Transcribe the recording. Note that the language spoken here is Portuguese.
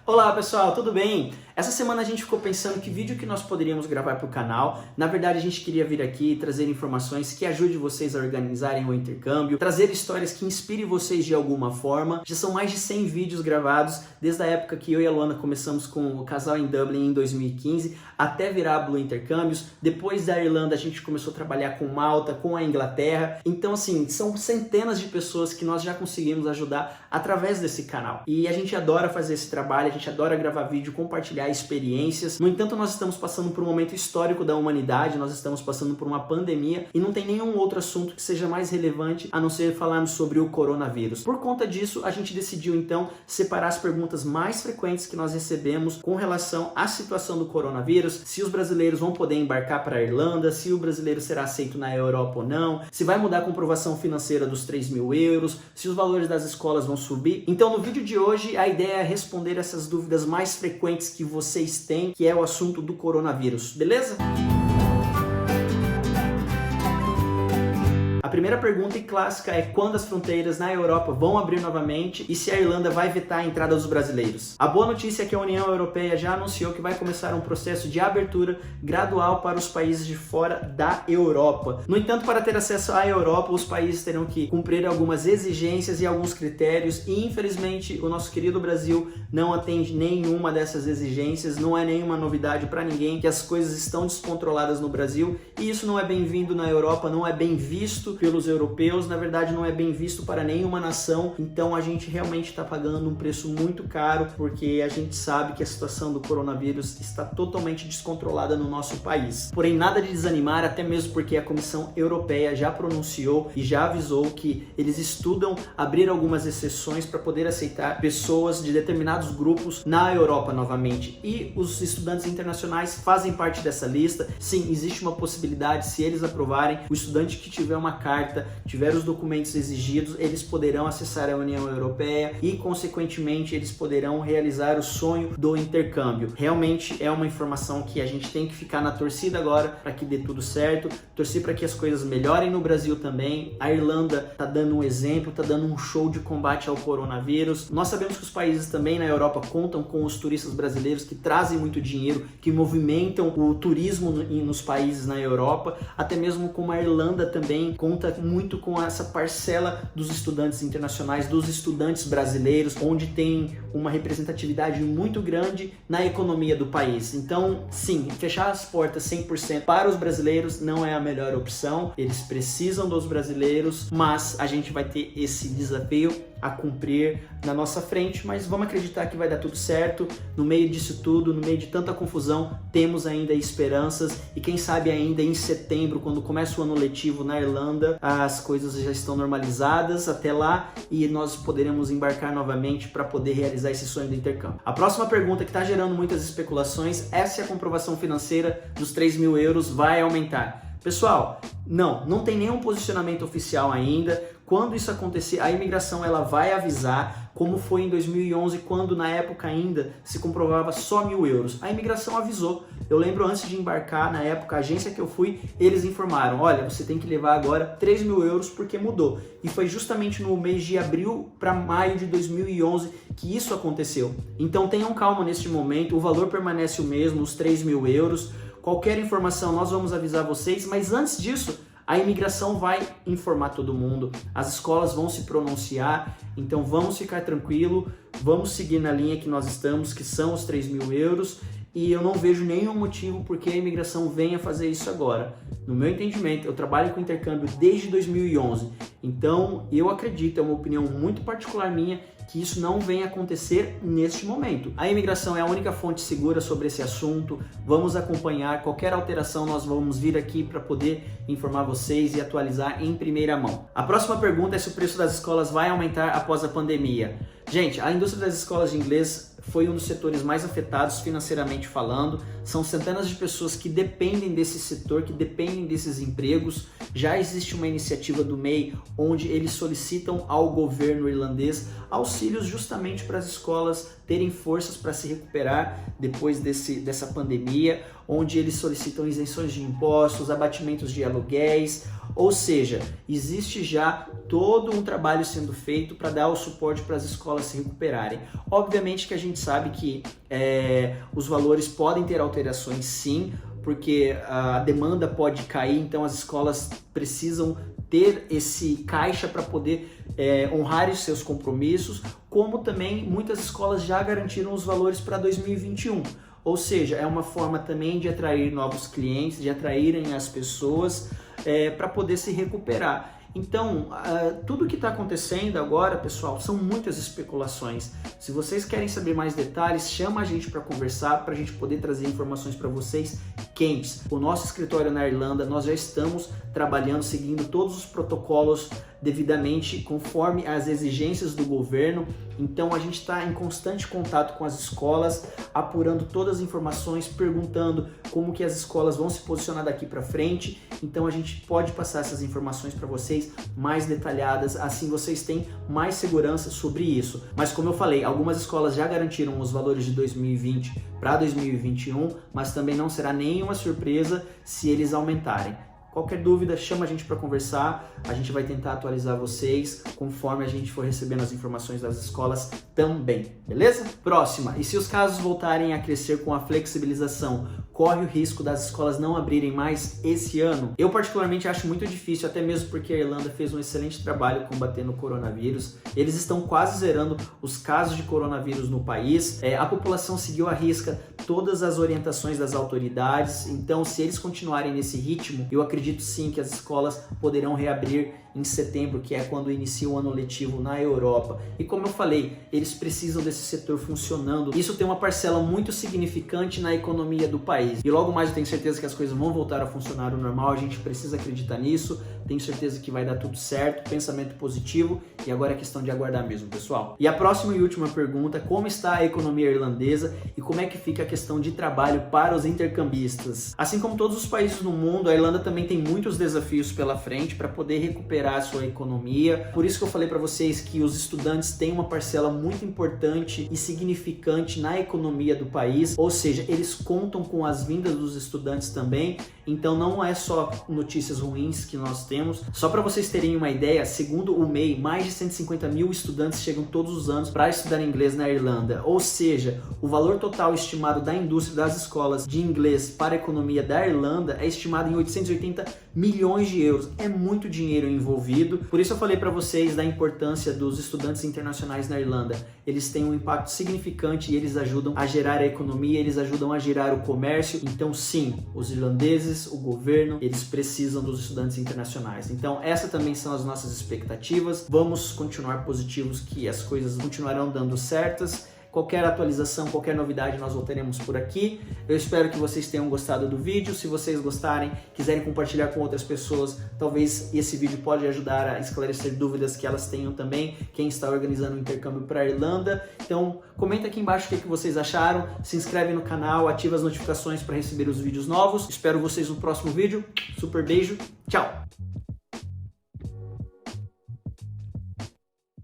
Olá pessoal, tudo bem? Essa semana a gente ficou pensando que vídeo que nós poderíamos gravar para o canal. Na verdade a gente queria vir aqui trazer informações que ajudem vocês a organizarem o intercâmbio, trazer histórias que inspirem vocês de alguma forma. Já são mais de 100 vídeos gravados, desde a época que eu e a Luana começamos com o casal em Dublin em 2015, até virar a Blue Intercâmbios. Depois da Irlanda a gente começou a trabalhar com Malta, com a Inglaterra. Então assim, são centenas de pessoas que nós já conseguimos ajudar através desse canal. E a gente adora fazer esse trabalho, a gente adora gravar vídeo, compartilhar experiências. No entanto, nós estamos passando por um momento histórico da humanidade, nós estamos passando por uma pandemia e não tem nenhum outro assunto que seja mais relevante a não ser falarmos sobre o coronavírus. Por conta disso, a gente decidiu então separar as perguntas mais frequentes que nós recebemos com relação à situação do coronavírus, se os brasileiros vão poder embarcar para a Irlanda, se o brasileiro será aceito na Europa ou não, se vai mudar a comprovação financeira dos 3.000 euros, se os valores das escolas vão subir. Então, no vídeo de hoje, a ideia é responder essas dúvidas mais frequentes que vocês têm, que é o assunto do coronavírus, beleza? A primeira pergunta e clássica é quando as fronteiras na Europa vão abrir novamente e se a Irlanda vai vetar a entrada dos brasileiros. A boa notícia é que a União Europeia já anunciou que vai começar um processo de abertura gradual para os países de fora da Europa. No entanto, para ter acesso à Europa, os países terão que cumprir algumas exigências e alguns critérios e, infelizmente, o nosso querido Brasil não atende nenhuma dessas exigências. Não é nenhuma novidade para ninguém que as coisas estão descontroladas no Brasil e isso não é bem-vindo na Europa, não é bem visto pelos europeus, na verdade não é bem visto para nenhuma nação. Então a gente realmente está pagando um preço muito caro porque a gente sabe que a situação do coronavírus está totalmente descontrolada no nosso país. Porém, nada de desanimar, até mesmo porque a Comissão Europeia já pronunciou e já avisou que eles estudam abrir algumas exceções para poder aceitar pessoas de determinados grupos na Europa novamente. E os estudantes internacionais fazem parte dessa lista. Sim, existe uma possibilidade, se eles aprovarem, o estudante que tiver uma carta, tiver os documentos exigidos, eles poderão acessar a União Europeia e, consequentemente, eles poderão realizar o sonho do intercâmbio. Realmente é uma informação que a gente tem que ficar na torcida agora para que dê tudo certo, torcer para que as coisas melhorem no Brasil também. A Irlanda está dando um exemplo, está dando um show de combate ao coronavírus. Nós sabemos que os países também na Europa contam com os turistas brasileiros que trazem muito dinheiro, que movimentam o turismo nos países na Europa, até mesmo como a Irlanda também conta muito com essa parcela dos estudantes internacionais, dos estudantes brasileiros, onde tem uma representatividade muito grande na economia do país. Então, sim, fechar as portas 100% para os brasileiros não é a melhor opção. Eles precisam dos brasileiros, mas a gente vai ter esse desafio a cumprir na nossa frente, mas vamos acreditar que vai dar tudo certo. No meio disso tudo, no meio de tanta confusão, temos ainda esperanças e quem sabe ainda em setembro, quando começa o ano letivo na Irlanda, as coisas já estão normalizadas até lá e nós poderemos embarcar novamente para poder realizar esse sonho do intercâmbio. A próxima pergunta que está gerando muitas especulações é se a comprovação financeira dos 3.000 euros vai aumentar. Pessoal, não tem nenhum posicionamento oficial ainda. Quando isso acontecer, a imigração ela vai avisar, como foi em 2011, quando na época ainda se comprovava só 1.000 euros. A imigração avisou. Eu lembro antes de embarcar, na época, a agência que eu fui, eles informaram, olha, você tem que levar agora 3.000 euros porque mudou. E foi justamente no mês de abril para maio de 2011 que isso aconteceu. Então tenham calma neste momento, o valor permanece o mesmo, os 3.000 euros. Qualquer informação nós vamos avisar vocês, mas antes disso, a imigração vai informar todo mundo, as escolas vão se pronunciar, então vamos ficar tranquilo, vamos seguir na linha que nós estamos, que são os 3.000 euros, e eu não vejo nenhum motivo porque a imigração venha fazer isso agora. No meu entendimento, eu trabalho com intercâmbio desde 2011, então eu acredito, é uma opinião muito particular minha, que isso não venha acontecer neste momento. A imigração é a única fonte segura sobre esse assunto, vamos acompanhar, qualquer alteração nós vamos vir aqui para poder informar vocês e atualizar em primeira mão. A próxima pergunta é se o preço das escolas vai aumentar após a pandemia. Gente, a indústria das escolas de inglês foi um dos setores mais afetados financeiramente falando. São centenas de pessoas que dependem desse setor, que dependem desses empregos. Já existe uma iniciativa do MEI onde eles solicitam ao governo irlandês auxílios justamente para as escolas terem forças para se recuperar depois dessa pandemia, onde eles solicitam isenções de impostos, abatimentos de aluguéis, ou seja, existe já todo um trabalho sendo feito para dar o suporte para as escolas se recuperarem. Obviamente que a gente gente sabe que os valores podem ter alterações sim, porque a demanda pode cair, então as escolas precisam ter esse caixa para poder honrar os seus compromissos, como também muitas escolas já garantiram os valores para 2021. Ou seja, é uma forma também de atrair novos clientes, de atraírem as pessoas para poder se recuperar. Então, tudo que está acontecendo agora, pessoal, são muitas especulações. Se vocês querem saber mais detalhes, chama a gente para conversar, para a gente poder trazer informações para vocês quentes. O nosso escritório na Irlanda, nós já estamos trabalhando, seguindo todos os protocolos devidamente conforme as exigências do governo. Então a gente está em constante contato com as escolas, apurando todas as informações, perguntando como que as escolas vão se posicionar daqui para frente. Então a gente pode passar essas informações para vocês mais detalhadas, assim vocês têm mais segurança sobre isso. Mas como eu falei, algumas escolas já garantiram os valores de 2020 para 2021, mas também não será nenhuma surpresa se eles aumentarem. Qualquer dúvida, chama a gente para conversar, a gente vai tentar atualizar vocês conforme a gente for recebendo as informações das escolas também, beleza? Próxima, e se os casos voltarem a crescer com a flexibilização, corre o risco das escolas não abrirem mais esse ano? Eu particularmente acho muito difícil, até mesmo porque a Irlanda fez um excelente trabalho combatendo o coronavírus. Eles estão quase zerando os casos de coronavírus no país. A população seguiu à risca todas as orientações das autoridades, então se eles continuarem nesse ritmo, eu acredito sim que as escolas poderão reabrir em setembro, que é quando inicia o ano letivo na Europa. E como eu falei, eles precisam desse setor funcionando. Isso tem uma parcela muito significante na economia do país. E logo mais eu tenho certeza que as coisas vão voltar a funcionar ao normal, a gente precisa acreditar nisso, tenho certeza que vai dar tudo certo, pensamento positivo, e agora é questão de aguardar mesmo, pessoal. E a próxima e última pergunta, como está a economia irlandesa e como é que fica a questão de trabalho para os intercambistas? Assim como todos os países no mundo, a Irlanda também tem muitos desafios pela frente para poder recuperar a sua economia. Por isso que eu falei para vocês que os estudantes têm uma parcela muito importante e significante na economia do país, ou seja, eles contam com as vindas dos estudantes também, então não é só notícias ruins que nós temos. Só para vocês terem uma ideia, segundo o MEI, mais de 150 mil estudantes chegam todos os anos para estudar inglês na Irlanda, ou seja, o valor total estimado da indústria das escolas de inglês para a economia da Irlanda é estimado em 880 milhões de euros. É muito dinheiro envolvido. Por isso eu falei para vocês da importância dos estudantes internacionais na Irlanda. Eles têm um impacto significante e eles ajudam a gerar a economia, eles ajudam a gerar o comércio. Então sim, os irlandeses, o governo, eles precisam dos estudantes internacionais. Então essas também são as nossas expectativas. Vamos continuar positivos que as coisas continuarão dando certas. Qualquer atualização, qualquer novidade, nós voltaremos por aqui. Eu espero que vocês tenham gostado do vídeo. Se vocês gostarem, quiserem compartilhar com outras pessoas, talvez esse vídeo pode ajudar a esclarecer dúvidas que elas tenham também, quem está organizando o intercâmbio para a Irlanda. Então, comenta aqui embaixo o que vocês acharam, se inscreve no canal, ativa as notificações para receber os vídeos novos. Espero vocês no próximo vídeo. Super beijo, tchau!